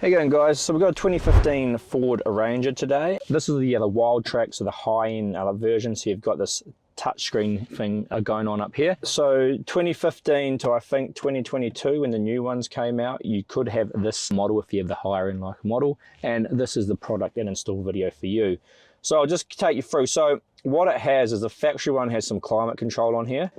How you going, guys? So we've got a 2015 Ford Ranger today. This is the Wild Track, so the high-end version. So you've got this touchscreen thing going on up here. So 2015 to I think 2022, when the new ones came out, you could have this model if you have the higher end like model, and this is the product and install video for you. So I'll just take you through. So what it has is the factory one has some climate control on here.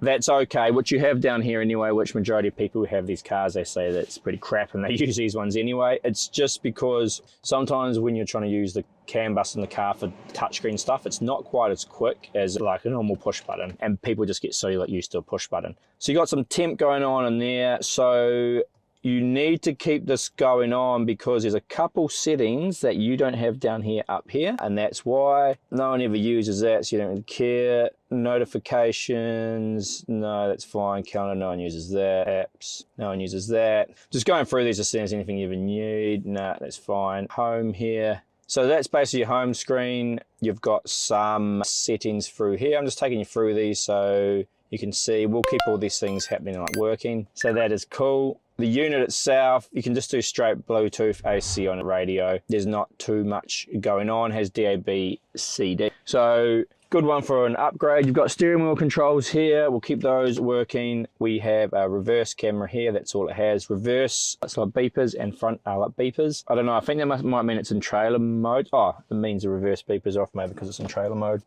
That's okay, which you have down here anyway, which majority of people who have these cars, they say that's pretty crap and they use these ones anyway. It's just because sometimes when you're trying to use the CAN bus in the car for touchscreen stuff, it's not quite as quick as like a normal push button, and people just get so used to a push button. So you got some temp going on in there, so you need to keep this going on because there's a couple settings that you don't have down here up here, and that's why no one ever uses that, so you don't really care. Notifications, no, that's fine. Calendar, no one uses that. Apps, no one uses that. Just going through these to see if there's anything you even need. No, that's fine. Home here. So that's basically your home screen. You've got some settings through here. I'm just taking you through these so you can see. We'll keep all these things happening and like working. So that is cool. The unit itself, you can just do straight Bluetooth AC on a radio. There's not too much going on. It has DAB CD. So good one for an upgrade. You've got steering wheel controls here. We'll keep those working. We have a reverse camera here. That's all it has. Reverse, it's like beepers, and front are like beepers. I don't know. I think that might mean it's in trailer mode. Oh, it means the reverse beepers off maybe because it's in trailer mode.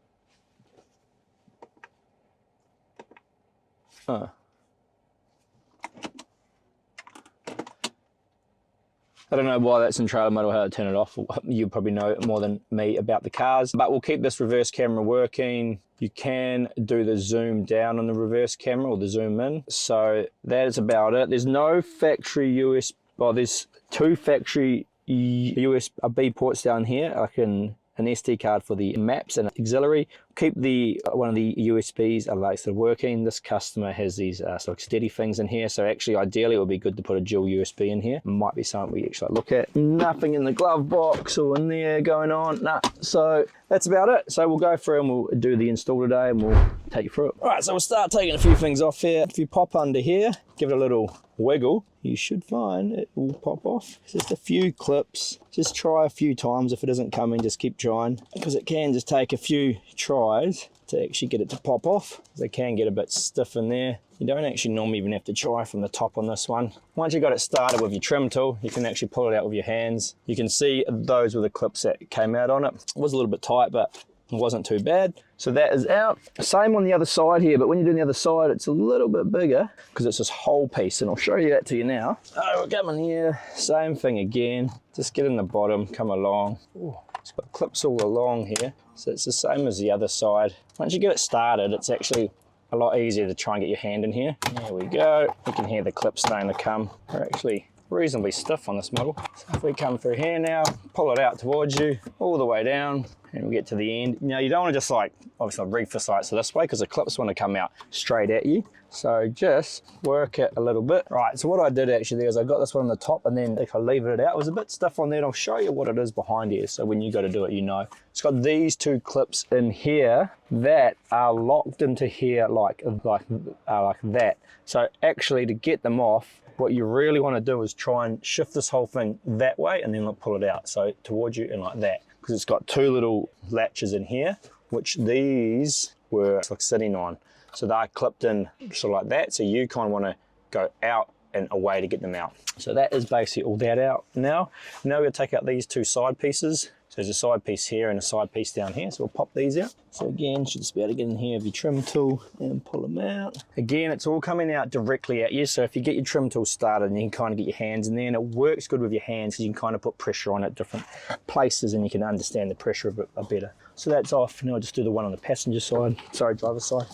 Oh. I don't know why that's in trailer mode or how to turn it off. You probably know more than me about the cars, but we'll keep this reverse camera working. You can do the zoom down on the reverse camera or the zoom in. So that is about it. There's no factory USB, well, there's two factory USB ports down here. I can an SD card for the maps and auxiliary. Keep one of the USBs like they're working. This customer has these sort of steady things in here, so actually ideally it would be good to put a dual USB in here. Might be something we actually look at. Nothing in the glove box or in there going on. Nah. So that's about it. So we'll go through and we'll do the install today and we'll take you through it. All right, so we'll start taking a few things off here. If you pop under here, give it a little wiggle, you should find it will pop off. Just a few clips. Just try a few times. If it isn't coming, just keep trying, because it can just take a few tries to actually get it to pop off. They can get a bit stiff in there. You don't actually normally even have to try from the top on this one. Once you got it started with your trim tool, you can actually pull it out with your hands. You can see those were the clips that came out on it. It was a little bit tight, but it wasn't too bad. So that is out. Same on the other side here, but when you're doing the other side, it's a little bit bigger because it's this whole piece, and I'll show you that to you now. Oh, we'll come in here, same thing again. Just get in the bottom, come along. Ooh, it's got clips all along here. So it's the same as the other side. Once you get it started, it's actually a lot easier to try and get your hand in here. There we go. You can hear the clips starting to come. They're actually reasonably stiff on this model. So if we come through here now, pull it out towards you, all the way down, and we get to the end. Now you don't want to just like, obviously reef the sights this way because the clips want to come out straight at you. So just work it a little bit. Right, so what I did actually there is I got this one on the top, and then if I leave it out, it was a bit stiff on there, and I'll show you what it is behind here. So when you go to do it, you know. It's got these two clips in here that are locked into here like that. So actually to get them off, what you really want to do is try and shift this whole thing that way and then pull it out. So towards you and like that, because it's got two little latches in here, which these were like sitting on. So they're clipped in sort of like that. So you kind of want to go out and away to get them out. So that is basically all that out now. Now we're going to take out these two side pieces. So there's a side piece here and a side piece down here. So we'll pop these out. So again, should just be able to get in here with your trim tool and pull them out. Again, it's all coming out directly at you. So if you get your trim tool started, and you can kind of get your hands in there, and it works good with your hands because you can kind of put pressure on it at different places and you can understand the pressure a bit better. So that's off. Now I'll just do the one on the passenger side. Sorry, driver's side.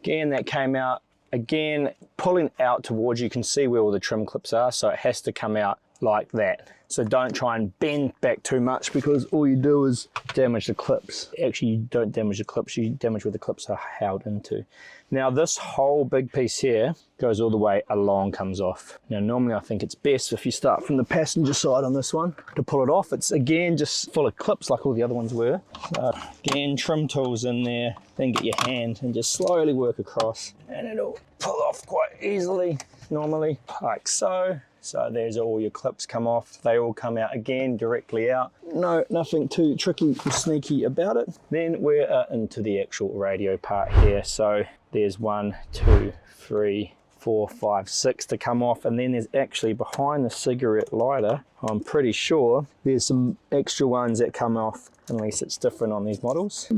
Again, that came out. Again, pulling out towards you, can see where all the trim clips are. So it has to come out like that. So don't try and bend back too much because all you do is damage the clips. Actually, you don't damage the clips, you damage where the clips are held into. Now this whole big piece here goes all the way along, comes off. Now normally I think it's best if you start from the passenger side on this one to pull it off. It's again just full of clips like all the other ones were. So again, trim tools in there, then get your hand and just slowly work across and it'll pull off quite easily normally, like so. So there's all your clips come off. They all come out again, directly out. No, nothing too tricky or sneaky about it. Then we're into the actual radio part here. So there's 1, 2, 3, 4, 5, 6 to come off, and then there's actually behind the cigarette lighter, I'm pretty sure there's some extra ones that come off, unless it's different on these models.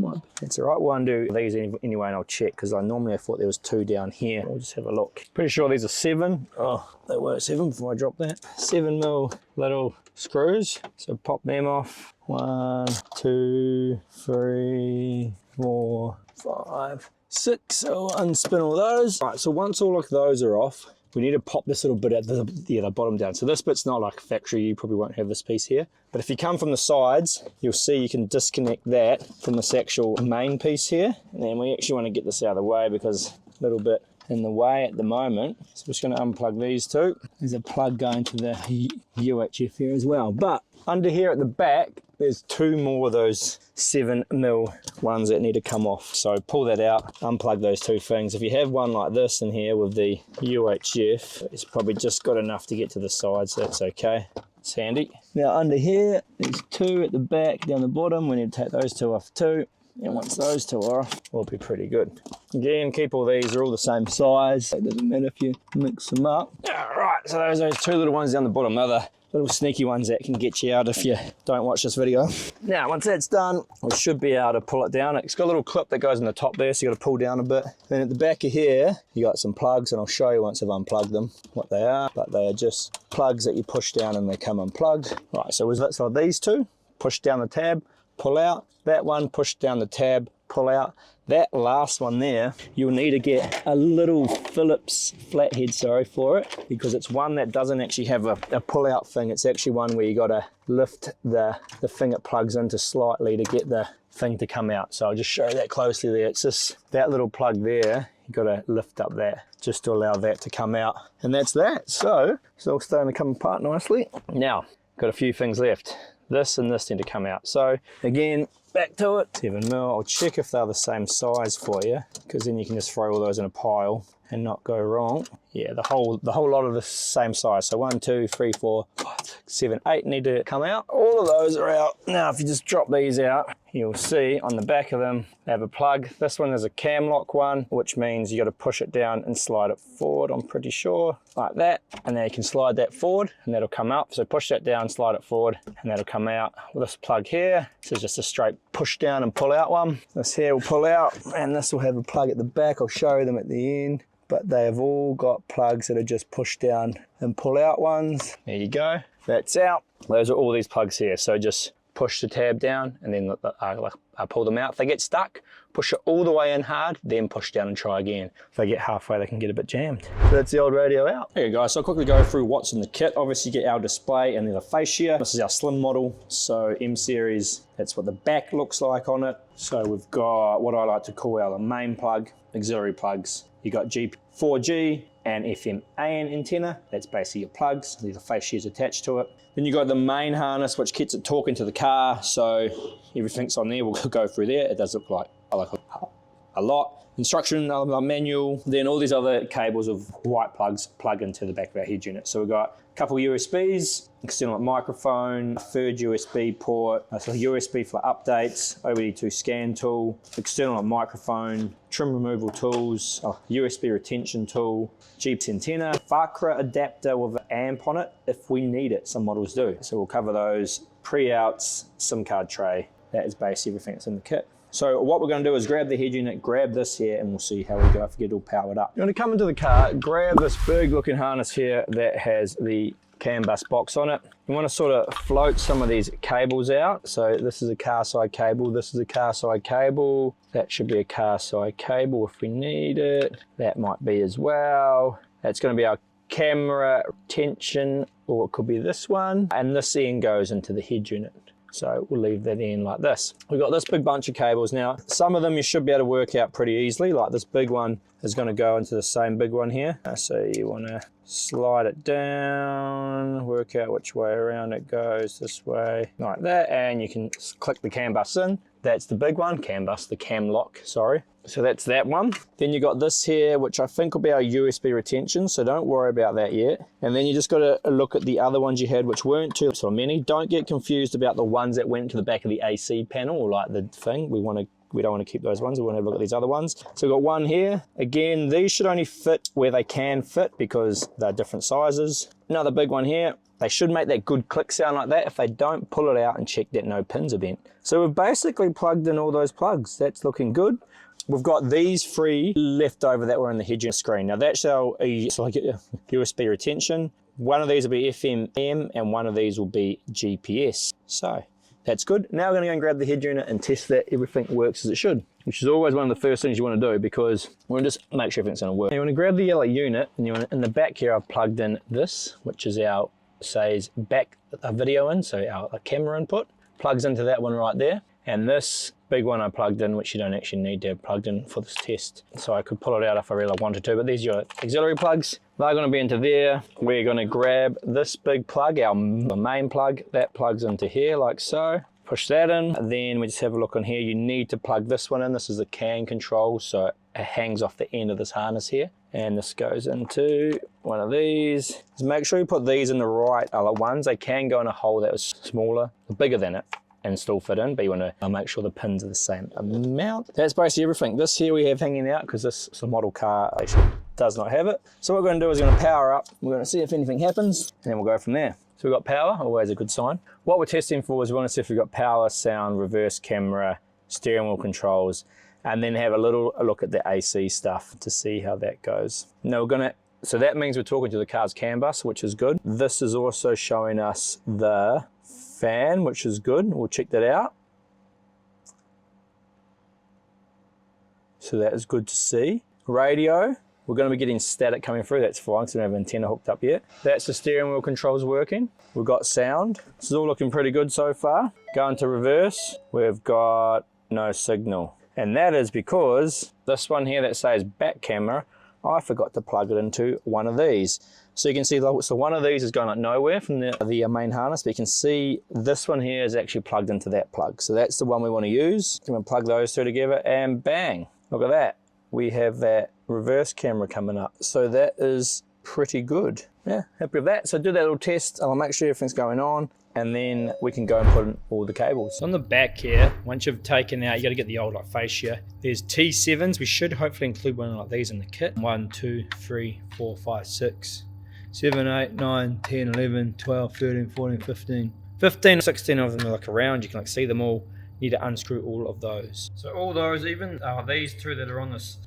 It's all right, we'll undo these anyway and I'll check, because I thought there was 2 down here. We'll just have a look. Pretty sure these are 7. Oh, they were 7 before I dropped that. 7mm little screws, so pop them off. 1, 2, 3, 4, 5, 6, so unspin all those. Right, so once all of those are off, we need to pop this little bit at the bottom down. So this bit's not like factory, you probably won't have this piece here. But if you come from the sides, you'll see you can disconnect that from this actual main piece here. And then we actually want to get this out of the way because a little bit in the way at the moment. So we're just going to unplug these 2. There's a plug going to the UHF here as well. But under here at the back, there's 2 more of those 7mm ones that need to come off. So pull that out, unplug those 2 things. If you have one like this in here with the UHF, it's probably just got enough to get to the side, so that's okay. It's handy. Now under here, there's 2 at the back, down the bottom. We need to take those 2 off too. And once those 2 are off, we'll be pretty good. Again, keep all these, they're all the same size. It doesn't matter if you mix them up. All right, so those 2 little ones down the bottom, other little sneaky ones that can get you out if you don't watch this video. Now, once that's done, we should be able to pull it down. It's got a little clip that goes in the top there, so you got to pull down a bit. Then at the back of here, you got some plugs, and I'll show you once I've unplugged them what they are. But they are just plugs that you push down and they come unplugged. Right, so these 2, push down the tab, pull out. That one, push down the tab, pull out. That last one there, you'll need to get a little Phillips flathead, for it, because it's one that doesn't actually have a pull-out thing. It's actually one where you got to lift the thing it plugs into slightly to get the thing to come out. So I'll just show you that closely there. It's just that little plug there, you got to lift up that just to allow that to come out. And that's that. So it's all starting to come apart nicely. Now, got a few things left. This and this need to come out. So again, back to it. 7mm. I'll check if they're the same size for you, because then you can just throw all those in a pile and not go wrong. Yeah, the whole lot of the same size. So 1, 2, 3, 4, 5, 6, 7, 8 need to come out. All of those are out. Now, if you just drop these out, you'll see on the back of them, they have a plug. This one is a cam lock one, which means you got to push it down and slide it forward, I'm pretty sure, like that. And then you can slide that forward and that'll come up. So push that down, slide it forward, and that'll come out. With this plug here, this is just a straight push down and pull out one. This here will pull out, and this will have a plug at the back. I'll show them at the end. But they have all got plugs that are just push down and pull out ones. There you go, that's out. Those are all these plugs here. So just push the tab down and then I pull them out. If they get stuck, push it all the way in hard, then push down and try again. If they get halfway, they can get a bit jammed. So that's the old radio out. There you go, so I'll quickly go through what's in the kit. Obviously you get our display and then the fascia. This is our slim model, so M series, that's what the back looks like on it. So we've got what I like to call our main plug, auxiliary plugs. You got 4G and FM AN antenna. That's basically your plugs. These are fascias attached to it. Then you got the main harness, which gets it talking to the car. So everything's on there. We'll go through there. It does look like a lot. Instruction manual. Then all these other cables of white plugs plug into the back of our head unit. So we've got a couple USBs, external microphone, third USB port, so USB for updates, OBD2 scan tool, external microphone, trim removal tools, USB retention tool, Jeep's antenna, Fakra adapter with an amp on it if we need it. Some models do. So we'll cover those, pre-outs, SIM card tray. That is basically everything that's in the kit. So what we're going to do is grab the head unit, grab this here, and we'll see how we go if we get it all powered up. You're going to come into the car, grab this big looking harness here that has the CAN bus box on it. You want to sort of float some of these cables out. So this is a car side cable, this is a car side cable, that should be a car side cable if we need it. That might be as well. That's going to be our camera retention, or it could be this one. And this end goes into the head unit. So we'll leave that in like this. We've got this big bunch of cables now. Some of them you should be able to work out pretty easily, like this big one is going to go into the same big one here. So you want to slide it down, work out which way around it goes, this way, like that, and you can click the CAN bus in. That's the big one, CAN bus, the cam lock, sorry. So that's that one. Then you got this here, which I think will be our USB retention, so don't worry about that yet. And then you just got to look at the other ones you had, which weren't too so many. Don't get confused about the ones that went to the back of the AC panel, or like the thing. We don't want to keep those ones. We want to have a look at these other ones. So we've got one here. Again, these should only fit where they can fit because they're different sizes. Another big one here. They should make that good click sound like that. If they don't, pull it out and check that no pins are bent. So we've basically plugged in all those plugs. That's looking good. We've got these three left over that were on the head unit screen. Now that's our USB retention. One of these will be FM and one of these will be GPS. So that's good. Now we're going to go and grab the head unit and test that everything works as it should, which is always one of the first things you want to do because we want to just make sure everything's going to work. You want to grab the yellow unit and you want to, in the back here I've plugged in this, which is our says back a video in, so our camera input plugs into that one right there. And this big one I plugged in, which you don't actually need to have plugged in for this test. So I could pull it out if I really wanted to, but these are your auxiliary plugs. They're going to be into there. We're going to grab this big plug, our main plug, that plugs into here like so. Push that in, then we just have a look on here. You need to plug this one in. This is the CAN control, so it hangs off the end of this harness here. And this goes into one of these. Just make sure you put these in the right other ones. They can go in a hole that was smaller, bigger than it, and still fit in, but you want to make sure the pins are the same amount. That's basically everything. This here we have hanging out because this model car actually does not have it. So what we're going to do is we're going to power up. We're going to see if anything happens, and then we'll go from there. So we've got power, always a good sign. What we're testing for is we want to see if we've got power, sound, reverse camera, steering wheel controls, and then have a look at the AC stuff to see how that goes. Now we're going to, so that means we're talking to the car's CAN bus, which is good. This is also showing us the fan, which is good. We'll check that out. So that is good to see. Radio, we're going to be getting static coming through. That's fine because we don't have an antenna hooked up yet. That's the steering wheel controls working. We've got sound. This is all looking pretty good so far. Going to reverse, we've got no signal. And that is because this one here that says back camera, I forgot to plug it into one of these. So you can see, so one of these is going like nowhere from the main harness, but you can see this one here is actually plugged into that plug. So that's the one we want to use. I'm going to plug those two together and bang, look at that. We have that reverse camera coming up. So that is pretty good. Yeah, happy with that. So do that little test. I'll make sure everything's going on, and then we can go and put in all the cables. On the back here, once you've taken out, you got to get the old like fascia. There's T7s. We should hopefully include one like these in the kit. 1, 2, 3, 4, 5, 6, 7, 8, 9, 10, 11, 12, 13, 14, 15. 15, 16 of them are like around. You can like see them all. You need to unscrew all of those. So all those, even these two that are on this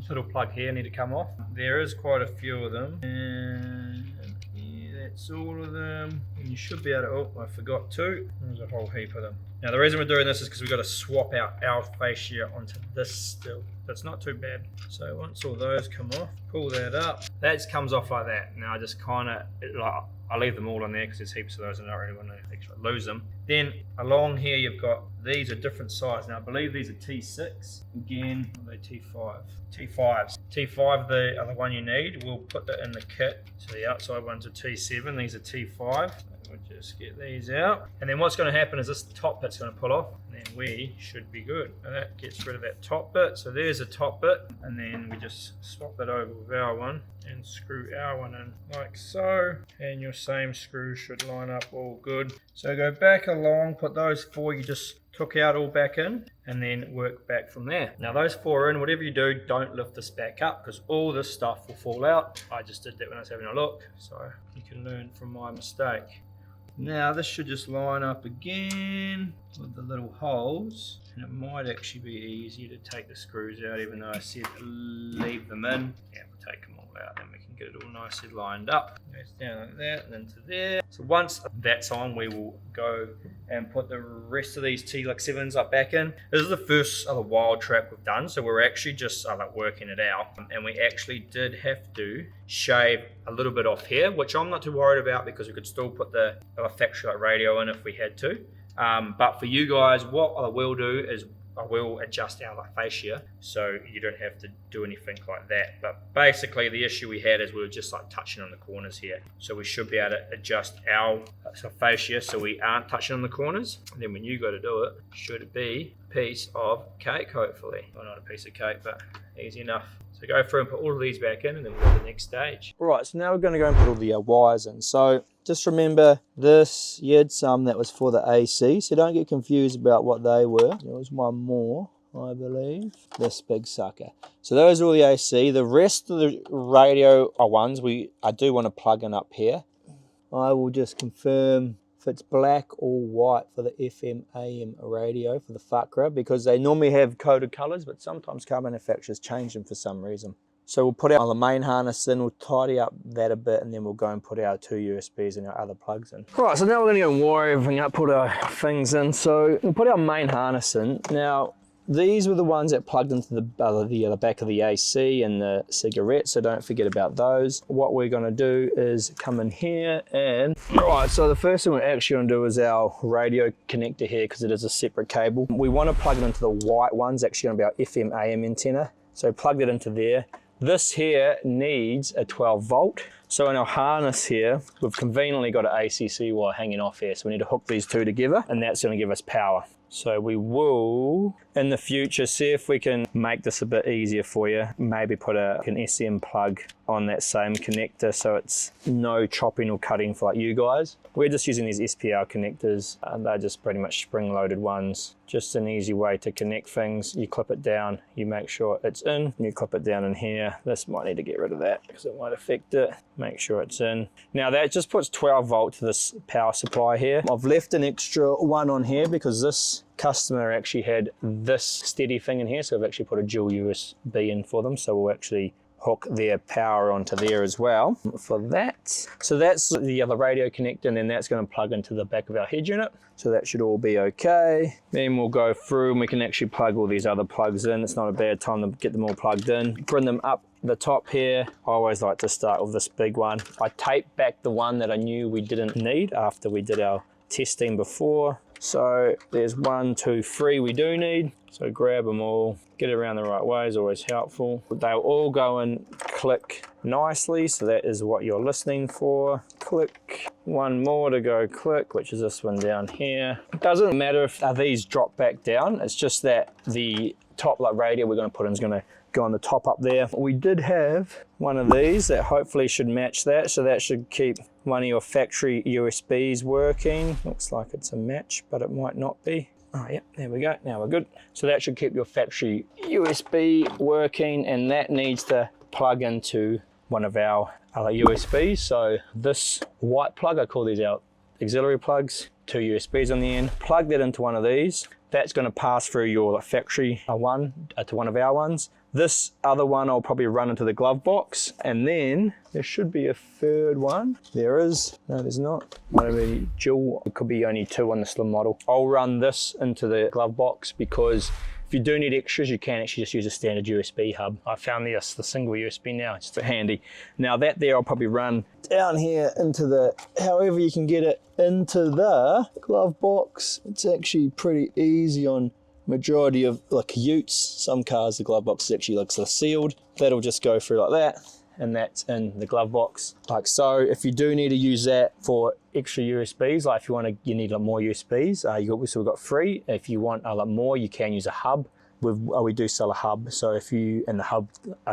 little plug here, need to come off. There is quite a few of them. And yeah, that's all of them. And you should be able to, oh, I forgot two. There's a whole heap of them. Now the reason we're doing this is because we've got to swap out our fascia onto this still. That's not too bad. So once all those come off, pull that up. That comes off like that. Now I just kind of, like, I leave them all on there because there's heaps of those and I don't really want to actually lose them. Then along here you've got, these are different size. Now I believe these are T6. Again, are they T5? T5s. T5 the other one you need. We'll put that in the kit. So the outside ones are T7, these are T5. We'll just get these out. And then what's going to happen is this top bit's going to pull off, and then we should be good. And that gets rid of that top bit. So there's a top bit, and then we just swap that over with our one and screw our one in like so. And your same screw should line up all good. So go back along, put those four you just took out all back in, and then work back from there. Now those four in, whatever you do, don't lift this back up because all this stuff will fall out. I just did that when I was having a look, so you can learn from my mistake. Now this should just line up again with the little holes, and it might actually be easier to take the screws out, even though I said leave them in. Yeah, we'll take them all out, then we can get it all nicely lined up. Goes down like that and into there. So once that's on, we will go and put the rest of these T7s up back in. This is the first other wild trap we've done, so we're actually just like working it out, and we actually did have to shave a little bit off here, which I'm not too worried about because we could still put the factory like radio in if we had to. But for you guys, what I will do is I will adjust our fascia so you don't have to do anything like that. But basically the issue we had is we were just like touching on the corners here. So we should be able to adjust our fascia so we aren't touching on the corners. And then when you go to do it, should be a piece of cake hopefully. Well, not a piece of cake, but easy enough. So go through and put all of these back in and then we'll go to the next stage. Right, so now we're going to go and put all the wires in. So just remember this, you had some that was for the AC, so don't get confused about what they were. There was one more, I believe, this big sucker. So those are all the AC. The rest of the radio ones I do want to plug in up here. I will just confirm if it's black or white for the FM AM radio for the FACRA, because they normally have coded colors, but sometimes car manufacturers change them for some reason. So we'll put our main harness in, we'll tidy up that a bit, and then we'll go and put our 2 USBs and our other plugs in. Right, so now we're going to go and wire everything up, put our things in. So we'll put our main harness in. Now, these were the ones that plugged into the back of the AC and the cigarette, so don't forget about those. What we're going to do is come in here and... Right, so the first thing we're actually going to do is our radio connector here, because it is a separate cable. We want to plug it into the white ones, actually going to be our FM AM antenna. So plug it into there. This here needs a 12 volt. So in our harness here, we've conveniently got an ACC wire hanging off here. So we need to hook these two together, and that's going to give us power. So we will, in the future, see if we can make this a bit easier for you. Maybe put an SM plug on that same connector so it's no chopping or cutting for like you guys. We're just using these SPL connectors, and they're just pretty much spring-loaded ones. Just an easy way to connect things. You clip it down, you make sure it's in, you clip it down in here. This might need to get rid of that because it might affect it. Make sure it's in. Now that just puts 12 volt to this power supply here. I've left an extra one on here because this customer actually had this steady thing in here, so I've actually put a dual USB in for them, so we'll actually hook their power onto there as well for that. So that's the other radio connector, and then that's going to plug into the back of our head unit. So that should all be okay. Then we'll go through and we can actually plug all these other plugs in. It's not a bad time to get them all plugged in. Bring them up the top here. I always like to start with this big one. I taped back the one that I knew we didn't need after we did our testing before. So there's 1, 2, 3 we do need. So grab them all, get it around the right way is always helpful. They'll all go and click nicely, so that is what you're listening for. Click. One more to go click, which is this one down here. It doesn't matter if these drop back down, it's just that the top radio we're going to put in is going to go on the top up there. We did have one of these that hopefully should match that, so that should keep one of your factory USBs working. Looks like it's a match, but it might not be. Oh yeah, there we go, now we're good. So that should keep your factory USB working, and that needs to plug into one of our other USBs. So this white plug, I call these our auxiliary plugs, 2 USBs on the end. Plug that into one of these. That's going to pass through your factory one to one of our ones. This other one I'll probably run into the glove box, and then there should be a third one. There is. No, there's not. Might be dual. It could be only 2 on the slim model. I'll run this into the glove box because if you do need extras, you can actually just use a standard USB hub. I found the single USB now, it's just handy. Now that there, I'll probably run down here into the, however you can get it into the glove box. It's actually pretty easy on majority of utes. Some cars, the glove box is actually sealed. That'll just go through like that, and that's in the glove box like so. If you do need to use that for extra USBs, like if you need more USBs, so we've got 3. If you want a lot more, you can use a hub. We do sell a hub, so and the hub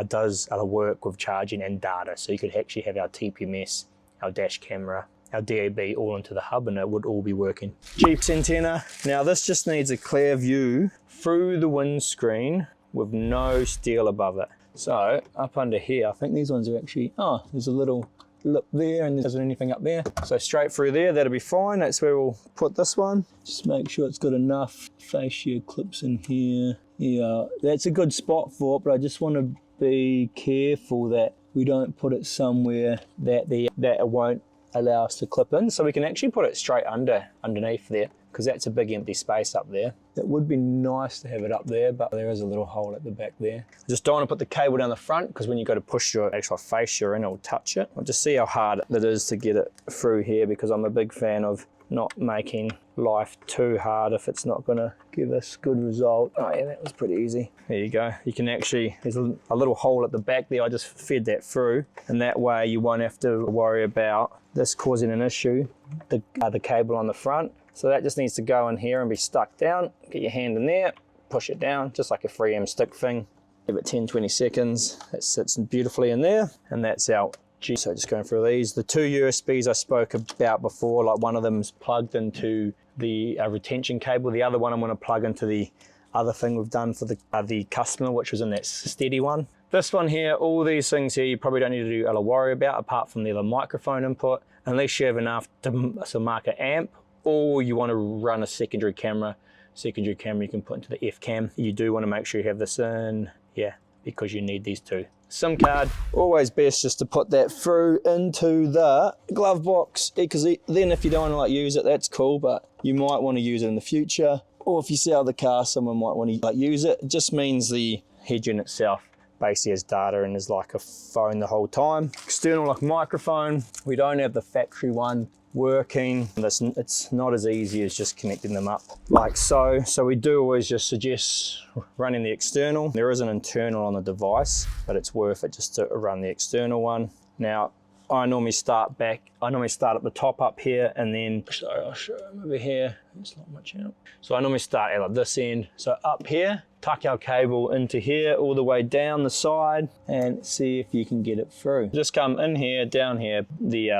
does other work with charging and data, so you could actually have our TPMS, our dash camera, our DAB all into the hub, and it would all be working. Jeep's antenna. Now this just needs a clear view through the windscreen with no steel above it. So up under here, I think these ones are actually, there's a little lip there, and there isn't anything up there. So straight through there, that'll be fine. That's where we'll put this one. Just make sure it's got enough fascia clips in here. Yeah, that's a good spot for it, but I just want to be careful that we don't put it somewhere that it won't allow us to clip in. So we can actually put it straight underneath there, because that's a big empty space up there. It would be nice to have it up there, but there is a little hole at the back there. Just don't want to put the cable down the front, because when you go to push your actual fascia in, it'll touch it. I'll just see how hard it is to get it through here, because I'm a big fan of not making life too hard if it's not going to give us good result. Oh yeah, that was pretty easy. There you go. You can actually, there's a little hole at the back there. I just fed that through, and that way you won't have to worry about this causing an issue, the cable on the front. So that just needs to go in here and be stuck down. Get your hand in there, push it down, just like a 3M stick thing. Give it 10-20 seconds. That sits beautifully in there, and that's our G. So just going through these. The two USBs I spoke about before, like one of them's plugged into the retention cable. The other one I'm going to plug into the other thing we've done for the customer, which was in that steady one. This one here, all these things here, you probably don't need to do a worry about apart from the other microphone input, unless you have enough to mark an amp, or you want to run a secondary camera. Secondary camera you can put into the F cam. You do want to make sure you have this in, yeah, because you need these two. SIM card, always best just to put that through into the glove box, because then if you don't want to like use it, that's cool, but you might want to use it in the future, or if you sell the car, someone might want to like use it. It just means the head unit itself basically has data and is like a phone the whole time. External like microphone, we don't have the factory one working. It's not as easy as just connecting them up like so. So we do always just suggest running the external. There is an internal on the device, but it's worth it just to run the external one. Now, I normally start at the top up here, and then, sorry, I'll show them over here. There's not much out. So I normally start at like this end. So up here, tuck our cable into here, all the way down the side, and see if you can get it through. Just come in here, down here, the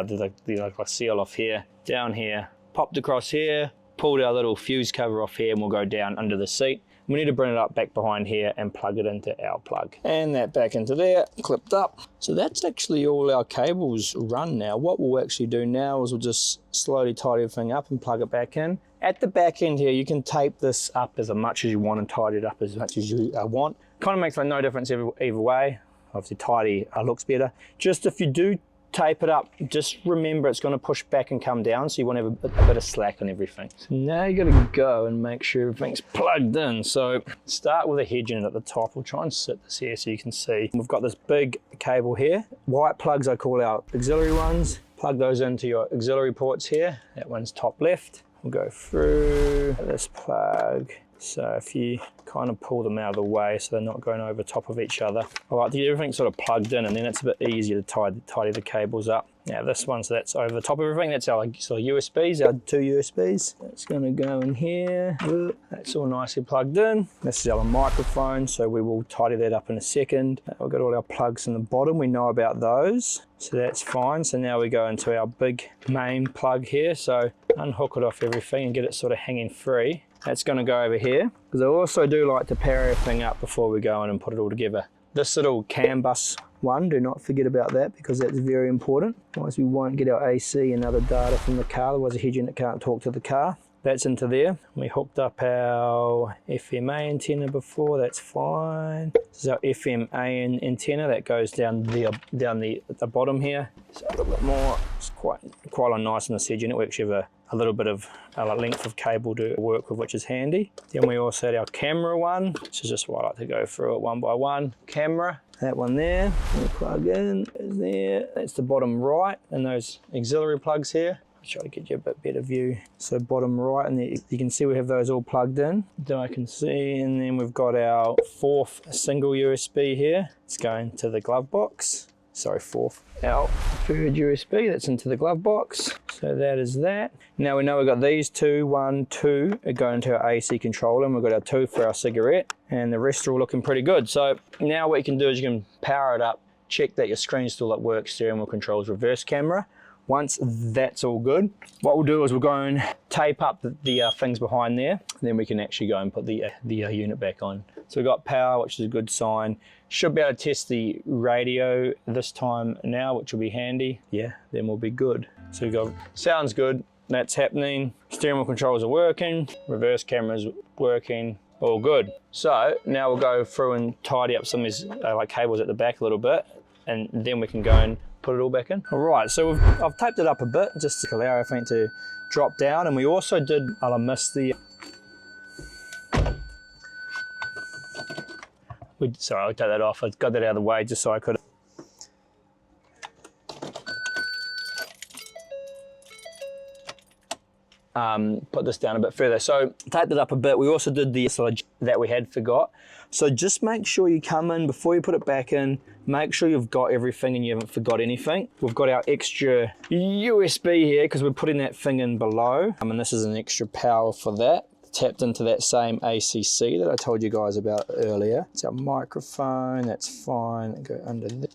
like seal off here, down here, popped across here, pulled our little fuse cover off here, and we'll go down under the seat. We need to bring it up back behind here and plug it into our plug. And that back into there, clipped up. So that's actually all our cables run now. What we'll actually do now is we'll just slowly tidy everything up and plug it back in. At the back end here, you can tape this up as much as you want and tidy it up as much as you want. Kind of makes like no difference either way. Obviously tidy looks better. Just if you do tape it up, just remember it's going to push back and come down, so you want to have a bit of slack on everything. So now you got to go and make sure everything's plugged in. So start with a head unit at the top. We'll try and sit this here so you can see. We've got this big cable here. White plugs I call our auxiliary ones. Plug those into your auxiliary ports here. That one's top left. We'll go through this plug. So if you kind of pull them out of the way so they're not going over top of each other. I like to get everything sort of plugged in, and then it's a bit easier to tidy the cables up. Now this one, so that's over the top of everything. That's our sort of USBs, our two USBs. That's going to go in here. That's all nicely plugged in. This is our microphone, so we will tidy that up in a second. We've got all our plugs in the bottom. We know about those, so that's fine. So now we go into our big main plug here. So unhook it off everything and get it sort of hanging free. That's going to go over here, because I also do like to power everything up before we go in and put it all together. This little CAN bus one, do not forget about that, because that's very important. Otherwise we won't get our AC and other data from the car, otherwise the head unit can't talk to the car. That's into there. We hooked up our FMA antenna before, that's fine. This is our FMA antenna that goes down the bottom here. So a little bit more, it's quite nice in the head unit. We actually have a little bit of a length of cable to work with, which is handy. Then we also had our camera one, which is just what I like to go through it one by one. Camera, that one there, we plug in, is there. That's the bottom right, and those auxiliary plugs here. I'll try to get you a bit better view. So bottom right, and you can see we have those all plugged in. Then I can see, and then we've got our fourth single USB here. It's going to the glove box. Sorry, fourth. Our third USB, that's into the glove box. So that is that. Now we know we've got these two, 1, 2, are going to our AC controller, and we've got our 2 for our cigarette, and the rest are all looking pretty good. So now what you can do is you can power it up, check that your screen's still at work, steering wheel controls, reverse camera. Once that's all good, what we'll do is we'll go and tape up the things behind there, and then we can actually go and put the unit back on. So we've got power, which is a good sign. Should be able to test the radio this time now, which will be handy. Yeah, then we'll be good. So we've got, sounds good, that's happening. Steering wheel controls are working, reverse camera's working, all good. So now we'll go through and tidy up some of these like cables at the back a little bit, and then we can go and put it all back in. All right, so I've taped it up a bit just to allow everything to drop down, and we also did, I missed the, sorry, I'll take that off. I got that out of the way just so I could. put this down a bit further. So take that up a bit. We also did the that we had forgot. So just make sure you come in before you put it back in. Make sure you've got everything and you haven't forgot anything. We've got our extra USB here because we're putting that thing in below. And this is an extra power for that. Tapped into that same ACC that I told you guys about earlier. It's our microphone, that's fine. Go under there.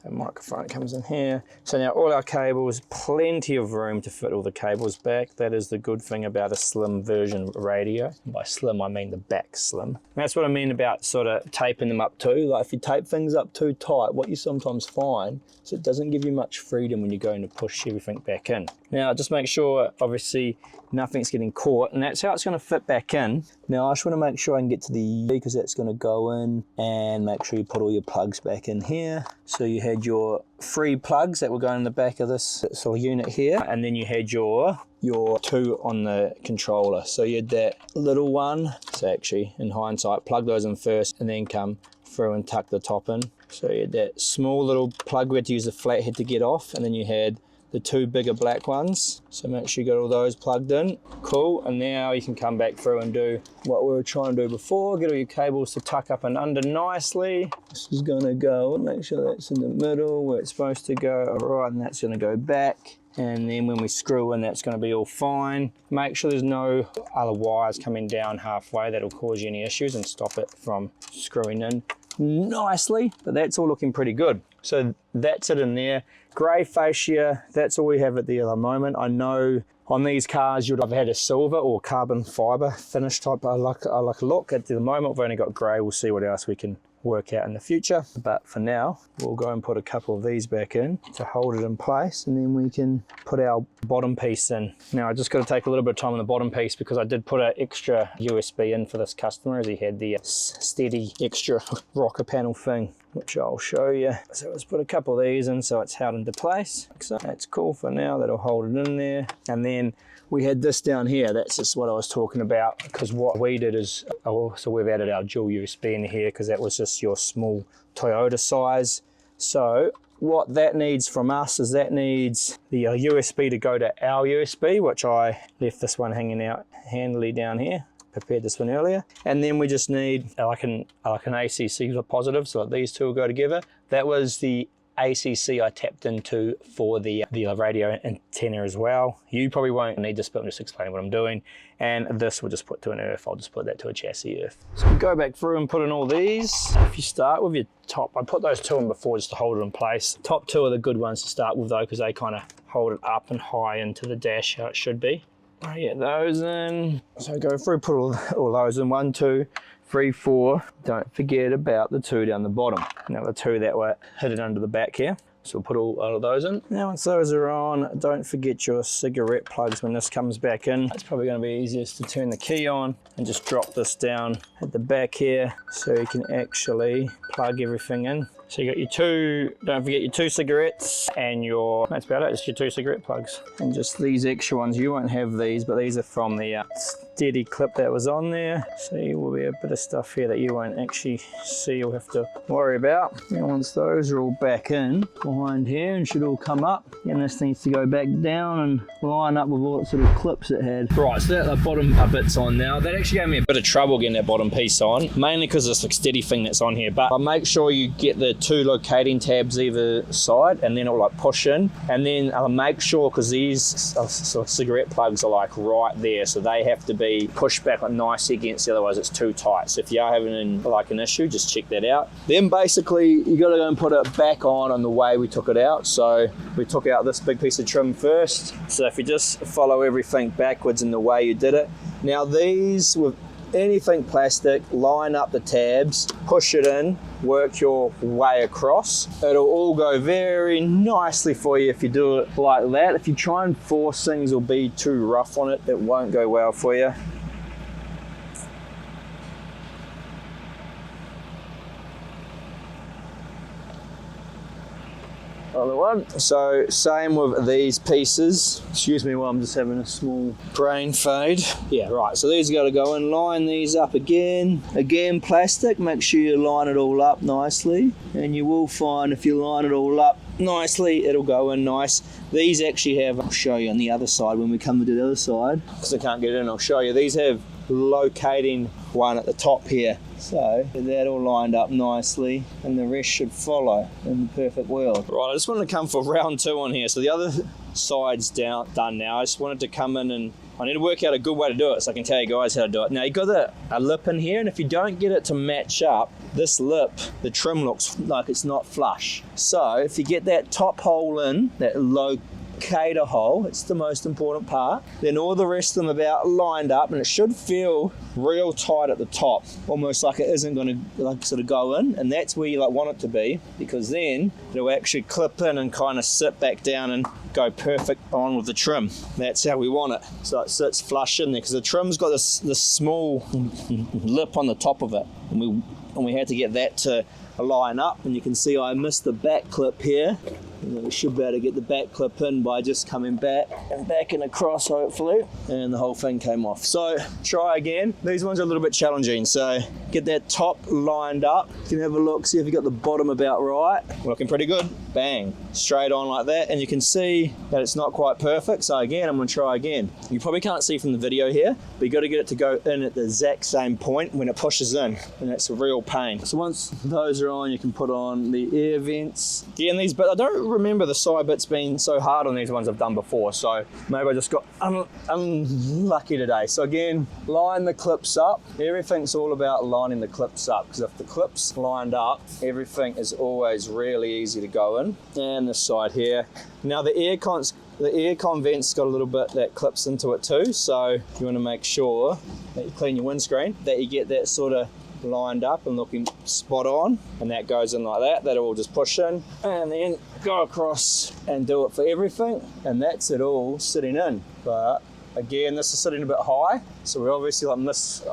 The microphone comes in here. So now all our cables, plenty of room to fit all the cables back. That is the good thing about a slim version radio. And by slim, I mean the back slim. And that's what I mean about sort of taping them up too. Like if you tape things up too tight, what you sometimes find is it doesn't give you much freedom when you're going to push everything back in. Now just make sure, obviously, nothing's getting caught, and that's how it's going to fit back in. Now I just want to make sure I can get to the, because that's going to go in, and make sure you put all your plugs back in here. So you had your 3 plugs that were going in the back of this sort of unit here, and then you had your 2 on the controller. So you had that little one, so actually in hindsight plug those in first and then come through and tuck the top in. So you had that small little plug we had to use the flathead to get off, and then you had the 2 bigger black ones. So make sure you got all those plugged in. Cool, and now you can come back through and do what we were trying to do before. Get all your cables to tuck up and under nicely. This is gonna go, make sure that's in the middle where it's supposed to go. All right, and that's gonna go back. And then when we screw in, that's gonna be all fine. Make sure there's no other wires coming down halfway that'll cause you any issues and stop it from screwing in nicely. But that's all looking pretty good. So that's it in there. Grey fascia, that's all we have at the moment. I know on these cars you'd have had a silver or carbon fibre finish type. I like a look. At the moment we've only got grey. We'll see what else we can work out in the future. But for now, we'll go and put a couple of these back in to hold it in place, and then we can put our bottom piece in. Now I just got to take a little bit of time on the bottom piece because I did put an extra USB in for this customer as he had the steady extra rocker panel thing, which I'll show you. So let's put a couple of these in so it's held into place. So that's cool for now, that'll hold it in there. And then we had this down here, that's just what I was talking about, because what we did is, so we've added our dual USB in here because that was just your small Toyota size. So what that needs from us is that needs the USB to go to our USB, which I left this one hanging out handily down here. Prepared this one earlier, and then we just need like an ACC positive, so like these two will go together. That was the ACC I tapped into for the radio antenna as well. You probably won't need this, but I'm just explaining what I'm doing. And this we'll just put to an earth. I'll just put that to a chassis earth. So we go back through and put in all these. If you start with your top, I put those 2 in before just to hold it in place. Top 2 are the good ones to start with though, because they kind of hold it up and high into the dash how it should be. Get those in. So go through, put all those in. 1, 2, 3, 4. Don't forget about the 2 down the bottom. Now the 2 that were hidden under the back here. So we'll put all of those in. Now once those are on, don't forget your cigarette plugs when this comes back in. It's probably going to be easiest to turn the key on and just drop this down at the back here so you can actually plug everything in. So you got your 2, don't forget your 2 cigarettes and that's about it, just your 2 cigarette plugs. And just these extra ones, you won't have these, but these are from the steady clip that was on there. So there will be a bit of stuff here that you won't actually see or have to worry about. And once those are all back in behind here and should all come up, and this needs to go back down and line up with all the sort of clips it had. Right, so that the bottom bit's on now. That actually gave me a bit of trouble getting that bottom piece on, mainly because it's this steady thing that's on here, but make sure you get the 2 locating tabs either side and then it'll like push in, and then make sure, because these sort of cigarette plugs are like right there, so they have to be pushed back like nicely against, otherwise it's too tight. So if you are having like an issue, just check that out. Then basically you got to go and put it back on the way we took it out. So we took out this big piece of trim first, so if you just follow everything backwards in the way you did it. Now these, with anything plastic, line up the tabs, push it in, work your way across. It'll all go very nicely for you if you do it like that. If you try and force things or be too rough on it, it won't go well for you. Other one. So same with these pieces. Excuse me while I'm just having a small brain fade. Yeah, right, so these got to go in, line these up again. Again, plastic, make sure you line it all up nicely. And you will find if you line it all up nicely, it'll go in nice. These actually have, I'll show you on the other side when we come to the other side, because I can't get in, I'll show you. These have locating one at the top here. So that all lined up nicely and the rest should follow in the perfect world. Right, I just wanted to come for round 2 on here. So the other side's done now. I just wanted to come in and I need to work out a good way to do it so I can tell you guys how to do it. Now you've got a lip in here, and if you don't get it to match up, this lip, the trim looks like it's not flush. So if you get that top hole in, that locator hole, it's the most important part, then all the rest of them about lined up, and it should feel real tight at the top, almost like it isn't going to like sort of go in, and that's where you like want it to be, because then it'll actually clip in and kind of sit back down and go perfect on with the trim. That's how we want it, so it sits flush in there, because the trim's got this small lip on the top of it, and we had to get that to line up, and you can see I missed the back clip here, and we should be able to get the back clip in by just coming back and backing across hopefully, and the whole thing came off. So try again. These ones are a little bit challenging, so get that top lined up. You can have a look, see if you got the bottom about right. Looking pretty good. Bang, straight on like that, and you can see that it's not quite perfect. So again, I'm going to try again. You probably can't see from the video here, but you got to get it to go in at the exact same point when it pushes in, and that's a real pain. So once those are on, you can put on the air vents. Again, these bits, I don't remember the side bits being so hard on these ones I've done before, so maybe I just got unlucky today. So again, line the clips up. Everything's all about lining the clips up, because if the clips lined up, everything is always really easy to go in. And this side here. Now the aircon vent's got a little bit that clips into it too, so you want to make sure that you clean your windscreen, that you get that sort of lined up and looking spot on, and that goes in like that. That'll all just push in and then go across and do it for everything, and that's it all sitting in. But again, this is sitting a bit high, so we obviously like miss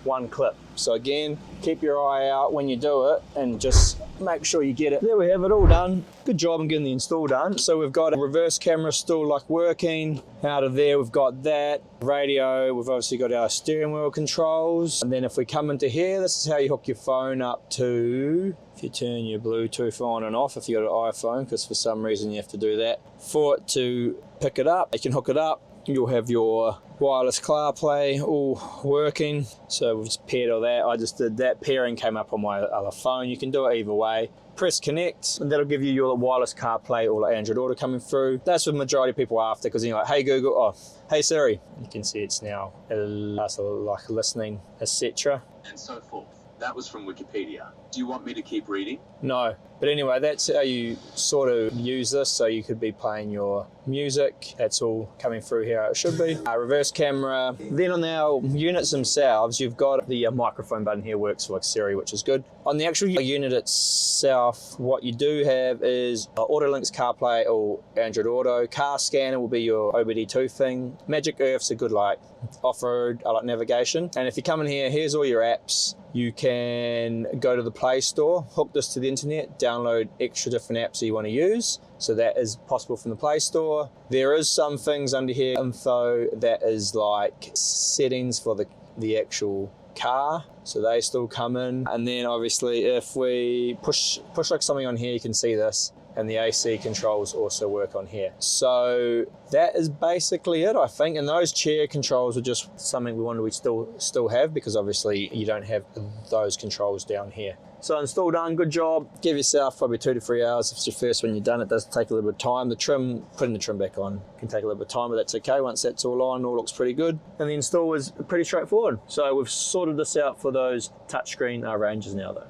one clip. So again, keep your eye out when you do it and just make sure you get it. There we have it all done. Good job on getting the install done. So we've got a reverse camera still like working. Out of there we've got that radio, we've obviously got our steering wheel controls, and then if we come into here, this is how you hook your phone up to, if you turn your Bluetooth on and off if you've got an iPhone, because for some reason you have to do that for it to pick it up. You can hook it up, you'll have your wireless CarPlay all working. So we've just paired all that. I just did that, pairing came up on my other phone. You can do it either way. Press connect, and that'll give you your wireless CarPlay or Android Auto coming through. That's what the majority of people are after, because you're like, hey Google, oh, hey Siri. You can see it's now like listening, etc. And so forth. That was from Wikipedia. Do you want me to keep reading? No. But anyway, that's how you sort of use this. So you could be playing your music. That's all coming through here. It should be. Reverse camera. Then on our units themselves, you've got the microphone button here, works for like Siri, which is good. On the actual unit itself, what you do have is AutoLink's CarPlay or Android Auto. Car scanner will be your OBD2 thing. Magic Earth's a good like off-road like navigation. And if you come in here, here's all your apps. You can go to the Play Store, hook this to the internet, download extra different apps that you want to use. So that is possible from the Play Store. There is some things under here, info, that is like settings for the actual car. So they still come in. And then obviously if we push like something on here, you can see this. And the AC controls also work on here. So that is basically it, I think. And those chair controls are just something we still have, because obviously you don't have those controls down here. So install done, good job. Give yourself probably 2 to 3 hours. If it's your first one you've done, it does take a little bit of time. The trim, putting the trim back on can take a little bit of time, but that's okay. Once that's all on, all looks pretty good. And the install was pretty straightforward. So we've sorted this out for those touchscreen Rangers now though.